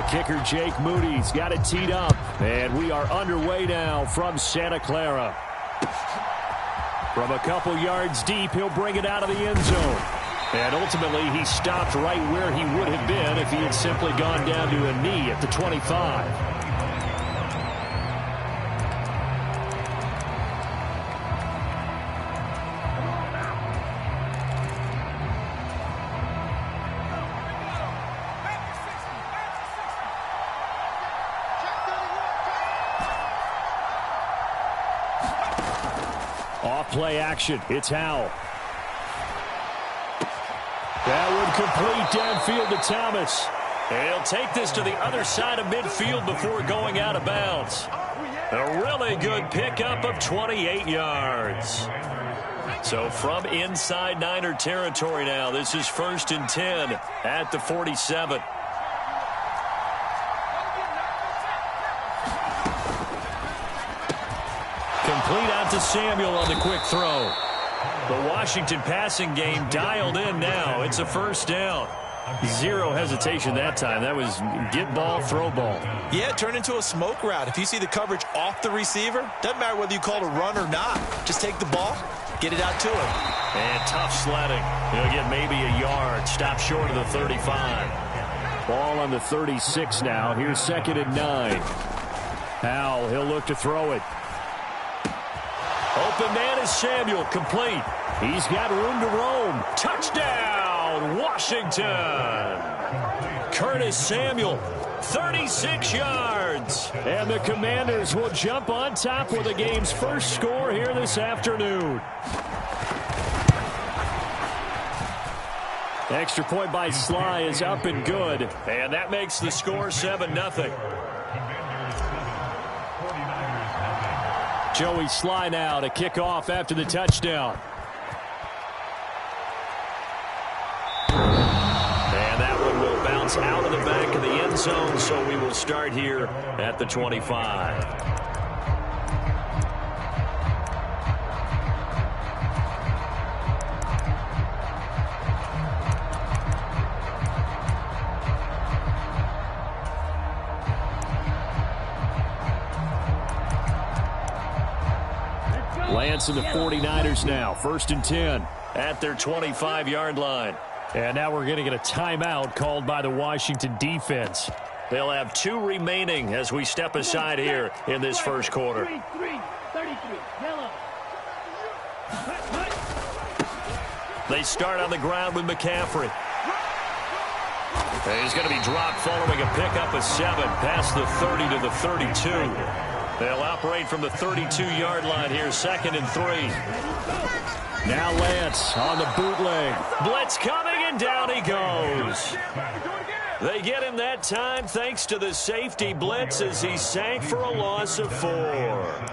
kicker Jake Moody's got it teed up. And we are underway now from Santa Clara. From a couple yards deep, he'll bring it out of the end zone. And ultimately, he stopped right where he would have been if he had simply gone down to a knee at the 25. Play action. It's Howell. That would complete downfield to Thomas. And he'll take this to the other side of midfield before going out of bounds. A really good pickup of 28 yards. So from inside Niner territory now, this is 1st and 10 at the 47. Complete out to Samuel on the quick throw. The Washington passing game dialed in now. It's a 1st down. Zero hesitation that time. That was get ball, throw ball. Yeah, it turned into a smoke route. If you see the coverage off the receiver, doesn't matter whether you call it a run or not. Just take the ball, get it out to him. And tough sledding. He'll get maybe a yard. Stop short of the 35. Ball on the 36 now. Here's 2nd and 9. Howell, he'll look to throw it. Open man is Samuel, complete. He's got room to roam. Touchdown, Washington. Curtis Samuel, 36 yards. And the Commanders will jump on top with the game's first score here this afternoon. Extra point by Sly is up and good. And that makes the score 7-0. Joey Sly now to kick off after the touchdown. And that one will bounce out of the back of the end zone, so we will start here at the 25. Lance and the 49ers now. 1st and 10 at their 25-yard line. And now we're going to get a timeout called by the Washington defense. They'll have 2 remaining as we step aside here in this first quarter. They start on the ground with McCaffrey. He's going to be dropped following a pickup of 7 past the 30 to the 32. They'll operate from the 32-yard line here, 2nd and 3. Now Lance on the bootleg. Blitz coming, and down he goes. They get him that time thanks to the safety blitz as he sank for a loss of 4.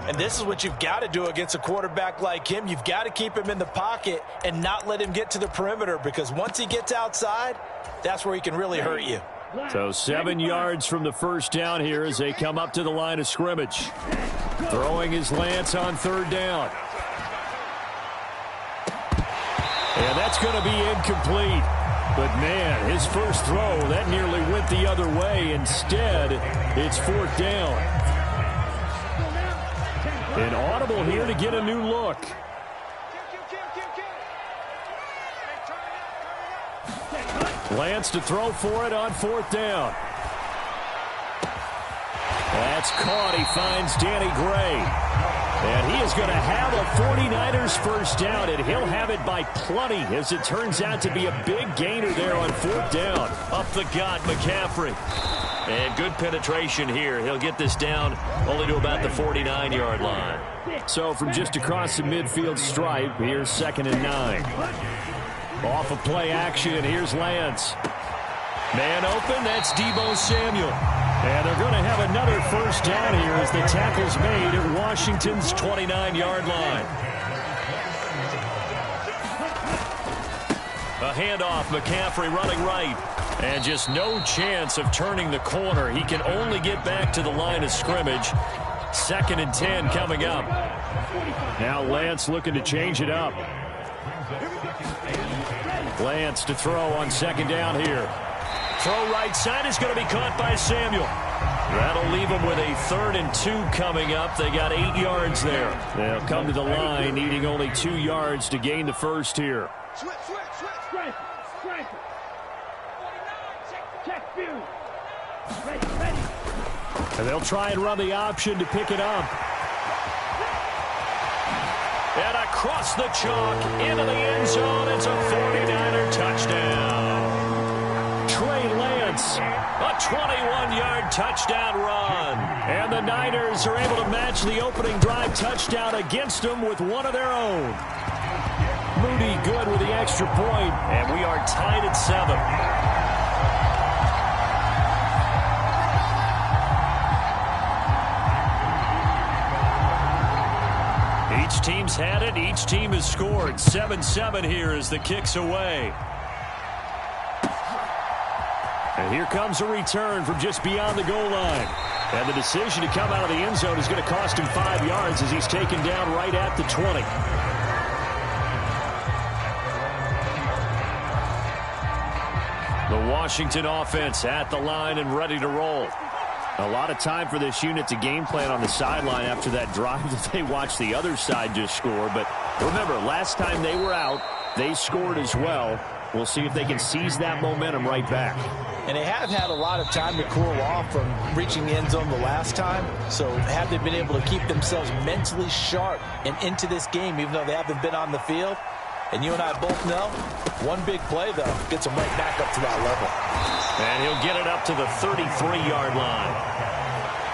And this is what you've got to do against a quarterback like him. You've got to keep him in the pocket and not let him get to the perimeter, because once he gets outside, that's where he can really hurt you. So 7 yards from the first down here as they come up to the line of scrimmage. Throwing is Lance on 3rd down. And that's going to be incomplete. But, man, his first throw, that nearly went the other way. Instead, it's 4th down. An audible here to get a new look. Lance to throw for it on 4th down. That's caught. He finds Danny Gray. And he is going to have a 49ers first down, and he'll have it by plenty as it turns out to be a big gainer there on 4th down. Up the gut, McCaffrey. And good penetration here. He'll get this down only to about the 49-yard line. So from just across the midfield stripe, here's 2nd and 9. Off of play action, here's Lance. Man open, that's Deebo Samuel. And they're going to have another first down here as the tackle's made at Washington's 29-yard line. A handoff, McCaffrey running right. And just no chance of turning the corner. He can only get back to the line of scrimmage. 2nd and 10 coming up. Now Lance looking to change it up. Lance to throw on 2nd down here. throw right side is going to be caught by Samuel. That'll leave them with a 3rd and 2 coming up. They got 8 yards there. They'll come to the line needing only 2 yards to gain the first here. Switch. Strength. Check view. Ready. And they'll try and run the option to pick it up. And across the chalk into the end zone. It's a 49er touchdown. Trey Lance, a 21-yard touchdown run. And the Niners are able to match the opening drive touchdown against them with one of their own. Moody good with the extra point, and we are tied at 7. Each team's had it. Each team has scored. 7-7 here as the kick's away. And here comes a return from just beyond the goal line. And the decision to come out of the end zone is going to cost him 5 yards as he's taken down right at the 20. The Washington offense at the line and ready to roll. A lot of time for this unit to game plan on the sideline after that drive that they watched the other side just score. But remember, last time they were out, they scored as well. We'll see if they can seize that momentum right back. And they have had a lot of time to cool off from reaching the end zone the last time. So have they been able to keep themselves mentally sharp and into this game, even though they haven't been on the field? And you and I both know, one big play, though, gets them right back up to that level. And he'll get it up to the 33-yard line.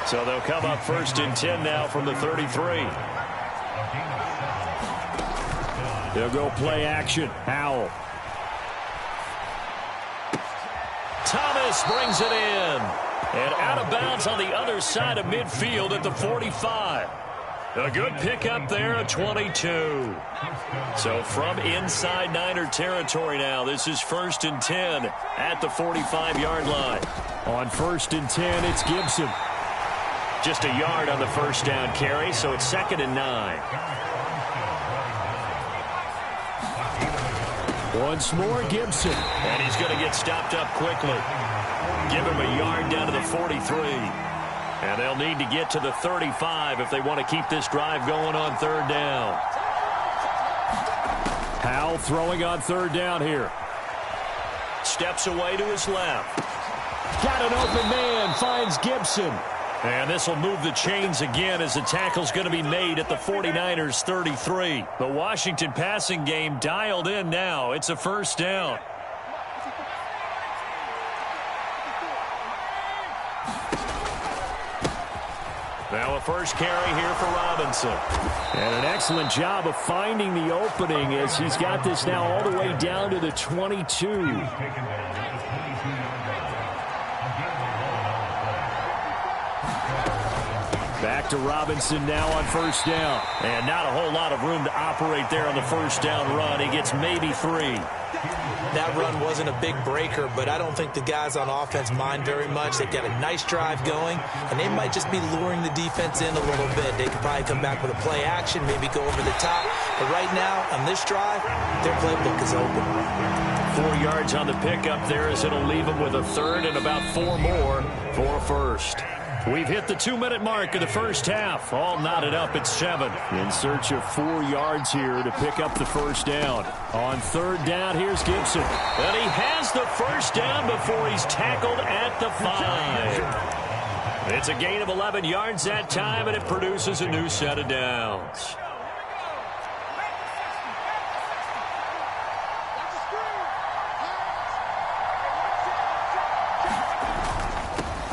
So they'll come up 1st and 10 now from the 33. They'll go play action. Howell. Thomas brings it in. And out of bounds on the other side of midfield at the 45. A good pickup there at 22. So from inside Niner territory now, this is 1st and 10 at the 45-yard line. On 1st and 10, it's Gibson. Just a yard on the first down carry, so it's 2nd and 9. Once more, Gibson. And he's going to get stopped up quickly. Give him a yard down to the 43. And they'll need to get to the 35 if they want to keep this drive going on 3rd down. Howell throwing on 3rd down here. Steps away to his left. Got an open man, finds Gibson. And this will move the chains again as the tackle's going to be made at the 49ers 33. The Washington passing game dialed in now. It's a 1st down. Now a first carry here for Robinson. And an excellent job of finding the opening as he's got this now all the way down to the 22. Back to Robinson now on 1st down. And not a whole lot of room to operate there on the 1st down run. He gets maybe 3. That run wasn't a big breaker, but I don't think the guys on offense mind very much. They've got a nice drive going, and they might just be luring the defense in a little bit. They could probably come back with a play action, maybe go over the top. But right now, on this drive, their playbook is open. 4 yards on the pickup there as it'll leave them with a 3rd and about 4 more for a 1st. We've hit the 2-minute mark of the first half. All knotted up at 7. In search of 4 yards here to pick up the 1st down. On 3rd down, here's Gibson. And he has the 1st down before he's tackled at the 5. It's a gain of 11 yards that time, and it produces a new set of downs.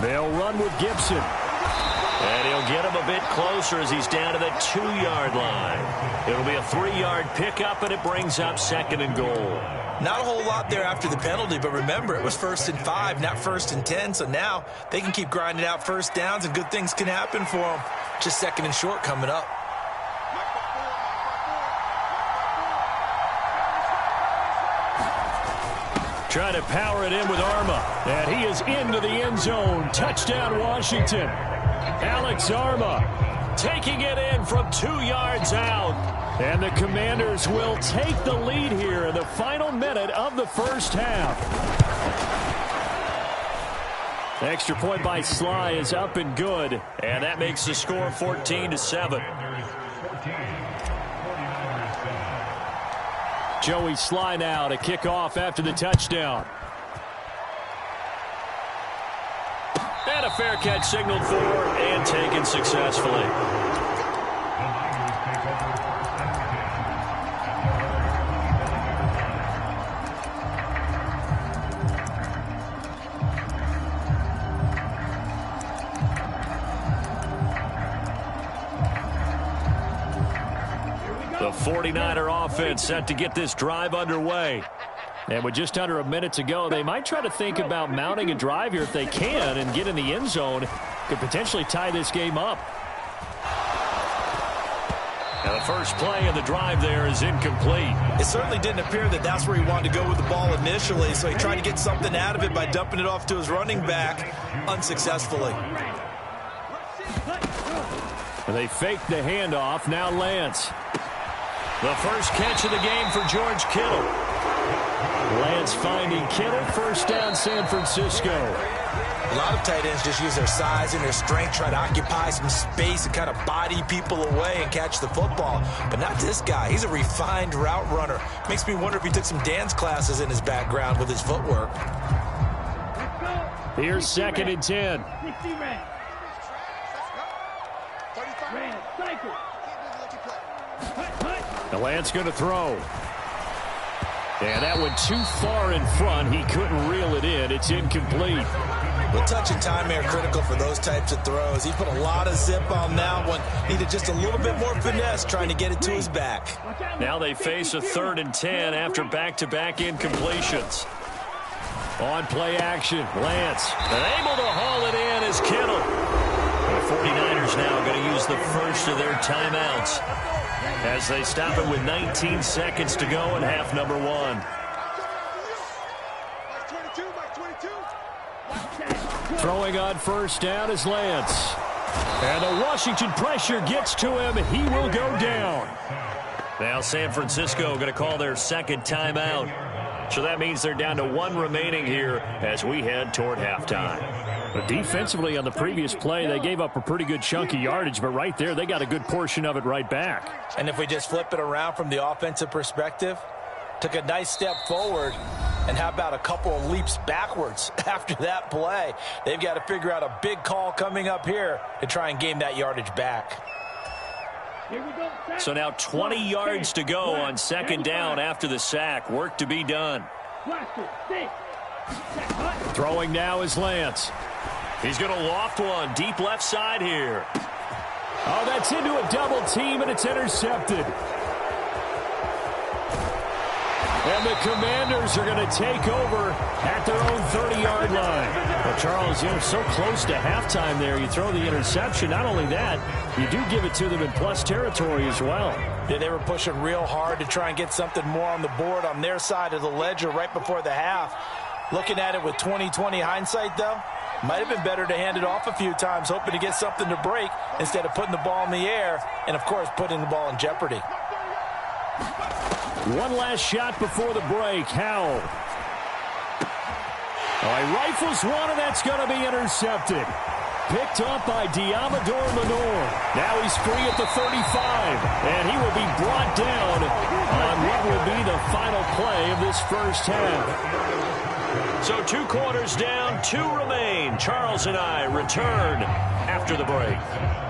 They'll run with Gibson. And he'll get him a bit closer as he's down to the 2-yard line. It'll be a 3-yard pickup, and it brings up 2nd and goal. Not a whole lot there after the penalty, but remember, it was 1st and 5, not 1st and 10. So now they can keep grinding out 1st downs, and good things can happen for them. Just 2nd and short coming up. Trying to power it in with Arma. And he is into the end zone. Touchdown, Washington. Alex Arma taking it in from 2 yards out. And the Commanders will take the lead here in the final minute of the first half. Extra point by Sly is up and good, and that makes the score 14-7. Joey Sly now to kick off after the touchdown. And a fair catch signaled for and taken successfully. The 49er offense set to get this drive underway. And with just under a minute to go, they might try to think about mounting a drive here if they can and get in the end zone. Could potentially tie this game up. And the first play of the drive there is incomplete. It certainly didn't appear that that's where he wanted to go with the ball initially, so he tried to get something out of it by dumping it off to his running back unsuccessfully. And they faked the handoff. Now Lance. The first catch of the game for George Kittle. Lance finding Kittle. First down, San Francisco. A lot of tight ends just use their size and their strength, try to occupy some space and kind of body people away and catch the football. But not this guy. He's a refined route runner. Makes me wonder if he took some dance classes in his background with his footwork. Here's 2nd and 10. Now Lance going to throw. And that went too far in front. He couldn't reel it in. It's incomplete. Well, touch and time are critical for those types of throws. He put a lot of zip on that one. Needed just a little bit more finesse trying to get it to his back. Now they face a 3rd and 10 after back-to-back incompletions. On play action, Lance. And able to haul it in is Kittle. The 49ers now going to use the first of their timeouts as they stop it with 19 seconds to go in half number 1. Throwing on first down is Lance. And the Washington pressure gets to him. He will go down. Now San Francisco going to call their 2nd timeout. So that means they're down to 1 remaining here as we head toward halftime. But defensively on the previous play, they gave up a pretty good chunk of yardage, but right there, they got a good portion of it right back. And if we just flip it around from the offensive perspective, took a nice step forward, and how about a couple of leaps backwards after that play? They've got to figure out a big call coming up here to try and gain that yardage back. So now 20 yards to go on 2nd down after the sack. Work to be done. Throwing now is Lance. He's going to loft one deep left side here. Oh, that's into a double team, and it's intercepted. And the Commanders are going to take over at their own 30-yard line. Well, Charles, you're so close to halftime there. You throw the interception. Not only that, you do give it to them in plus territory as well. Yeah, they were pushing real hard to try and get something more on the board on their side of the ledger right before the half. Looking at it with 20/20 hindsight, though, might have been better to hand it off a few times, hoping to get something to break instead of putting the ball in the air and, of course, putting the ball in jeopardy. One last shot before the break. Howell. Oh, he rifles one, and that's going to be intercepted. Picked up by Diamador Lenore. Now he's free at the 35, and he will be brought down on what will be the final play of this first half. So 2 quarters down, 2 remain. Charles and I return after the break.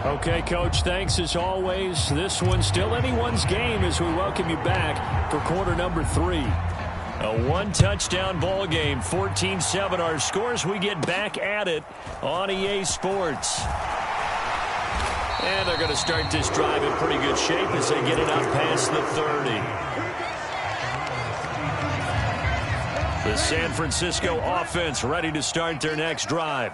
Okay, Coach, thanks as always. This one's still anyone's game as we welcome you back for quarter number 3. A 1-touchdown ball game, 14-7 our scores. We get back at it on EA Sports. And they're going to start this drive in pretty good shape as they get it up past the 30. The San Francisco offense ready to start their next drive.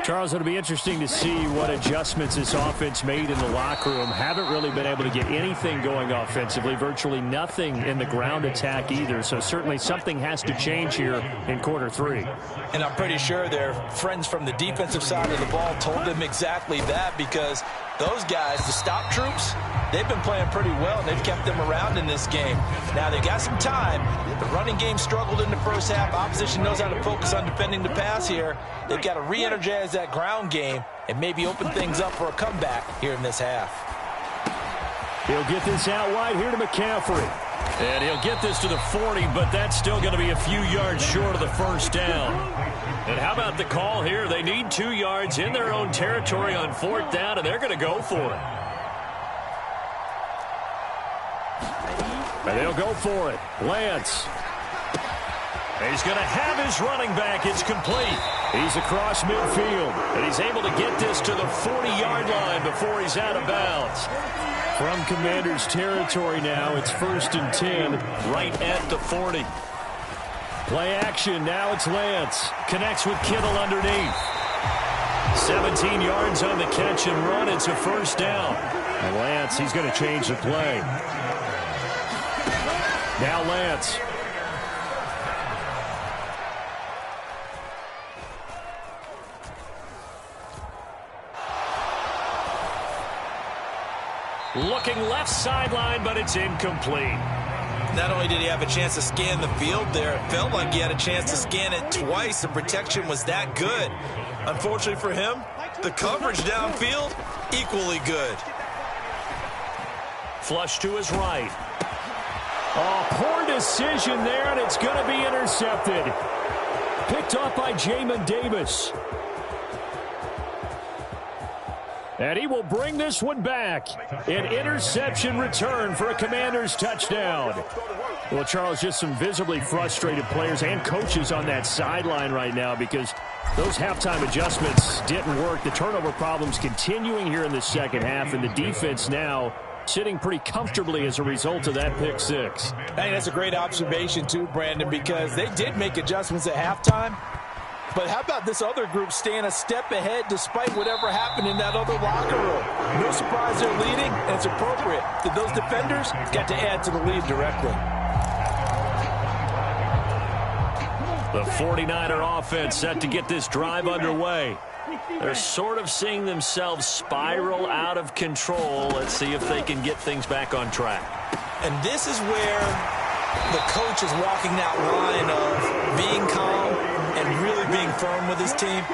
Charles, it'll be interesting to see what adjustments this offense made in the locker room. Haven't really been able to get anything going offensively, virtually nothing in the ground attack either. So certainly something has to change here in quarter 3. And I'm pretty sure their friends from the defensive side of the ball told them exactly that, because those guys, the stop troops, they've been playing pretty well, and they've kept them around in this game. Now, they got some time. The running game struggled in the first half. Opposition knows how to focus on defending the pass here. They've got to re-energize that ground game and maybe open things up for a comeback here in this half. He'll get this out wide here to McCaffrey. And he'll get this to the 40, but that's still going to be a few yards short of the first down. And how about the call here? They need 2 yards in their own territory on 4th down, and they're going to go for it. And they'll go for it. Lance. And he's going to have his running back. It's complete. He's across midfield, and he's able to get this to the 40-yard line before he's out of bounds. From Commanders' territory now, it's 1st and 10, right at the 40. Play action, now it's Lance. Connects with Kittle underneath. 17 yards on the catch and run. It's a first down. And Lance, he's going to change the play. Now Lance. Looking left sideline, but it's incomplete. Not only did he have a chance to scan the field there, it felt like he had a chance to scan it twice. The protection was that good. Unfortunately for him, the coverage downfield, equally good. Flush to his right. Oh, poor decision there, and it's going to be intercepted. Picked up by Jamin Davis. And he will bring this one back. An interception return for a Commanders touchdown. Well, Charles, just some visibly frustrated players and coaches on that sideline right now because those halftime adjustments didn't work. The turnover problems continuing here in the second half, and the defense now sitting pretty comfortably as a result of that pick six. I think that's a great observation too, Brandon, because they did make adjustments at halftime. But how about this other group staying a step ahead despite whatever happened in that other locker room? No surprise they're leading, and it's appropriate that those defenders got to add to the lead directly. The 49er offense set to get this drive underway. They're sort of seeing themselves spiral out of control. Let's see if they can get things back on track. And this is where the coach is walking that line of being calm and really being firm with his team.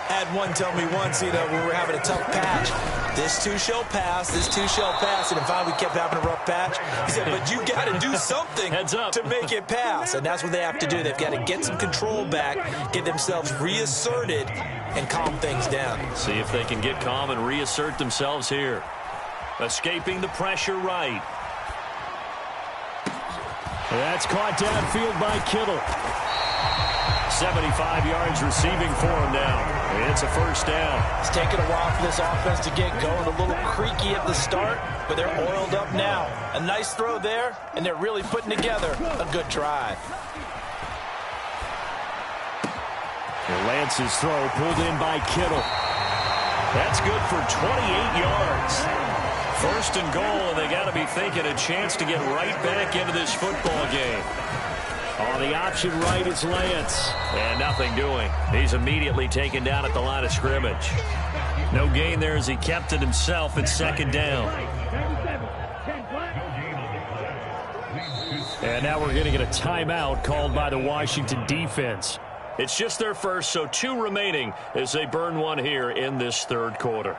Had one tell me once, when we were having a tough patch, this too shall pass, this too shall pass. And if we kept having a rough patch, he said, but you got to do something to make it pass. And that's what they have to do. They've got to get some control back, get themselves reasserted, and calm things down. See if they can get calm and reassert themselves here. Escaping the pressure right. That's caught downfield by Kittle. 75 yards receiving for him now. And it's a first down. It's taken a while for this offense to get going. A little creaky at the start, but they're oiled up now. A nice throw there, and they're really putting together a good drive. And Lance's throw pulled in by Kittle. That's good for 28 yards. First and goal, and they got to be thinking a chance to get right back into this football game. On the option right is Lance. And nothing doing. He's immediately taken down at the line of scrimmage. No gain there as he kept it himself at second down. And now we're going to get a timeout called by the Washington defense. It's just their first, so 2 remaining as they burn one here in this third quarter.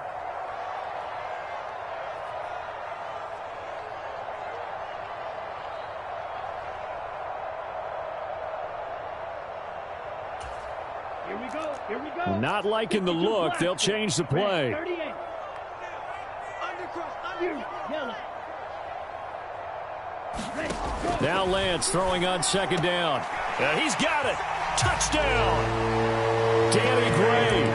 Not liking the look. They'll change the play. Now Lance throwing on second down. And he's got it. Touchdown. Danny Gray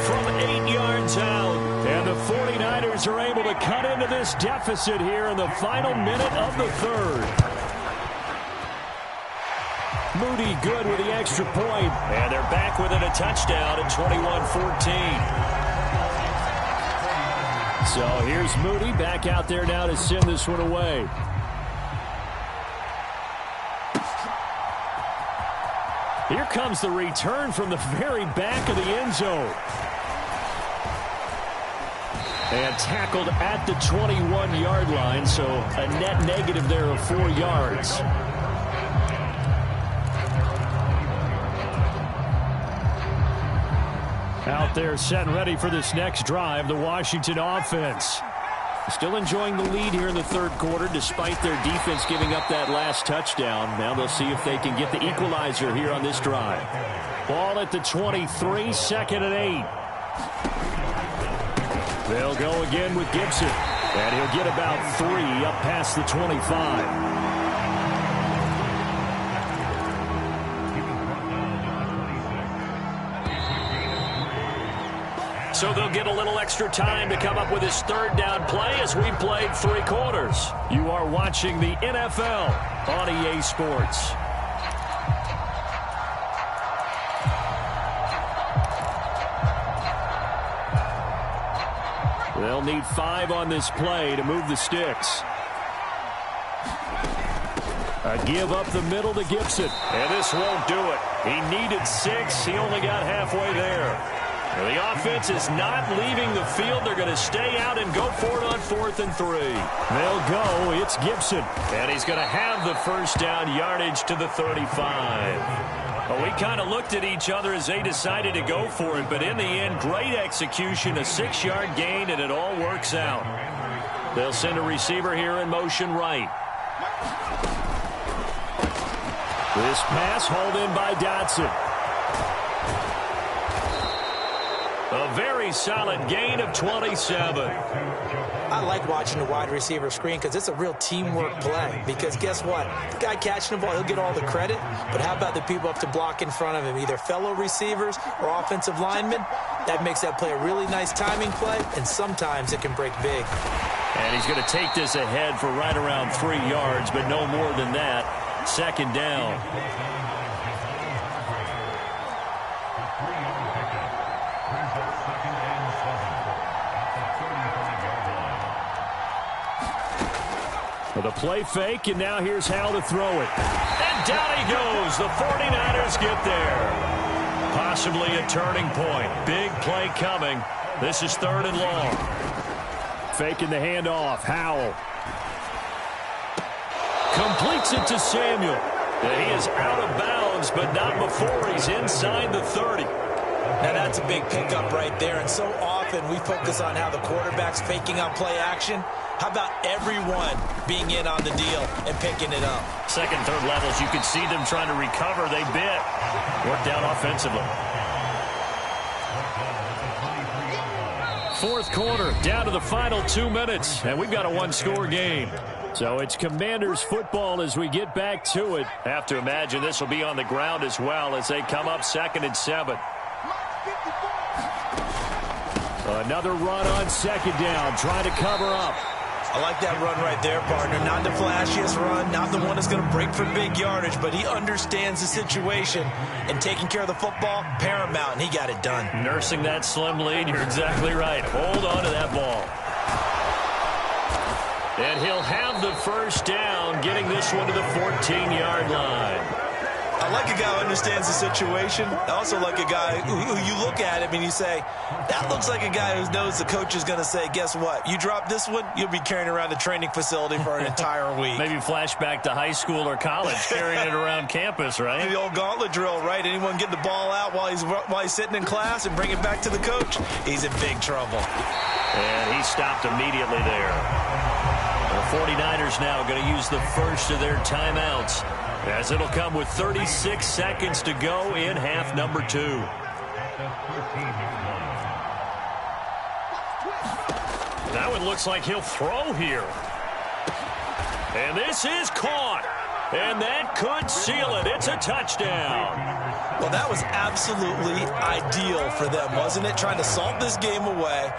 from 8 yards out. And the 49ers are able to cut into this deficit here in the final minute of the third. Moody good with the extra point. And they're back within a touchdown at 21-14. So here's Moody back out there now to send this one away. Here comes the return from the very back of the end zone. And tackled at the 21-yard line, so a net negative there of 4 yards. Out there set and ready for this next drive, the Washington offense. Still enjoying the lead here in the third quarter despite their defense giving up that last touchdown. Now they'll see if they can get the equalizer here on this drive. Ball at the 23, second and 8. They'll go again with Gibson, and he'll get about 3 up past the 25. So they'll get a little extra time to come up with his third down play as we played 3 quarters. You are watching the NFL on EA Sports. They'll need 5 on this play to move the sticks. A give up the middle to Gibson. And this won't do it. He needed 6. He only got halfway there. The offense is not leaving the field. They're going to stay out and go for it on 4th and 3. They'll go. It's Gibson. And he's going to have the first down yardage to the 35. Well, we kind of looked at each other as they decided to go for it. But in the end, great execution, a 6-yard gain, and it all works out. They'll send a receiver here in motion right. This pass hauled in by Dotson. A very solid gain of 27. I like watching the wide receiver screen because it's a real teamwork play. Because guess what? The guy catching the ball, he'll get all the credit. But how about the people up to block in front of him, either fellow receivers or offensive linemen? That makes that play a really nice timing play, and sometimes it can break big. And he's going to take this ahead for right around 3 yards, but no more than that. Second down. The play fake, and now here's Hal to throw it. And down he goes. The 49ers get there. Possibly a turning point. Big play coming. This is 3rd and long. Faking the handoff. Howell. Completes it to Samuel. He is out of bounds, but not before he's inside the 30. Now that's a big pickup right there, and so often we focus on how the quarterback's faking out play action. How about everyone being in on the deal and picking it up? Second, third levels, you could see them trying to recover. They bit. Worked out offensively. 4th quarter, down to the final 2 minutes, and we've got a 1-score game. So it's Commanders football as we get back to it. Have to imagine this will be on the ground as well as they come up 2nd and 7. Another run on 2nd down, trying to cover up. I like that run right there, partner. Not the flashiest run, not the one that's going to break for big yardage, but he understands the situation, and taking care of the football, paramount, and he got it done. Nursing that slim lead, you're exactly right. Hold on to that ball. And he'll have the first down, getting this one to the 14-yard line. I like a guy who understands the situation. I also like a guy who you look at him and you say, that looks like a guy who knows the coach is going to say, guess what? You drop this one, you'll be carrying around the training facility for an entire week. Maybe flashback to high school or college, carrying it around campus, right? The old gauntlet drill, right? Anyone get the ball out while he's sitting in class and bring it back to the coach? He's in big trouble. And he stopped immediately there. The 49ers now going to use the first of their timeouts, as it'll come with 36 seconds to go in half number 2. That one looks like he'll throw here. And this is caught. And that could seal it. It's a touchdown. Well, that was absolutely ideal for them, wasn't it? Trying to salt this game away.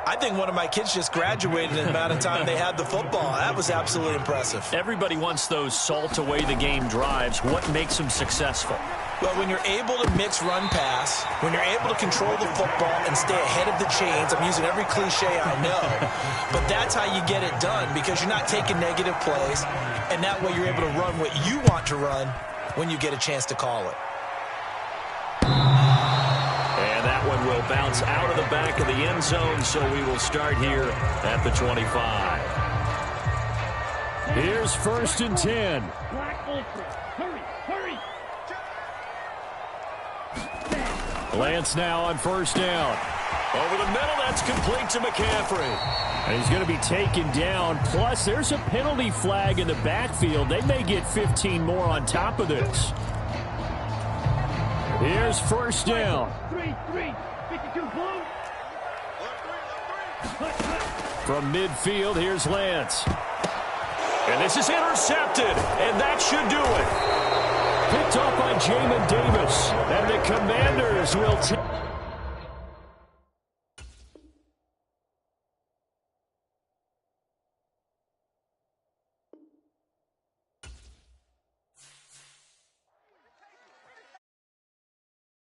I think one of my kids just graduated in the amount of time they had the football. That was absolutely impressive. Everybody wants those salt away the game drives. What makes them successful? Well, when you're able to mix run-pass, when you're able to control the football and stay ahead of the chains, I'm using every cliche I know, but that's how you get it done, because you're not taking negative plays, and that way you're able to run what you want to run when you get a chance to call it. And that one will bounce out of the back of the end zone, so we will start here at the 25. Here's 1st and 10. Black Ultra. Hurry, hurry. Lance now on 1st down. Over the middle, that's complete to McCaffrey. And he's going to be taken down. Plus, there's a penalty flag in the backfield. They may get 15 more on top of this. Here's 1st down. 3-3. 52 blue. From midfield, here's Lance. And this is intercepted, and that should do it. Picked off by Jamin Davis. And the Commanders will take...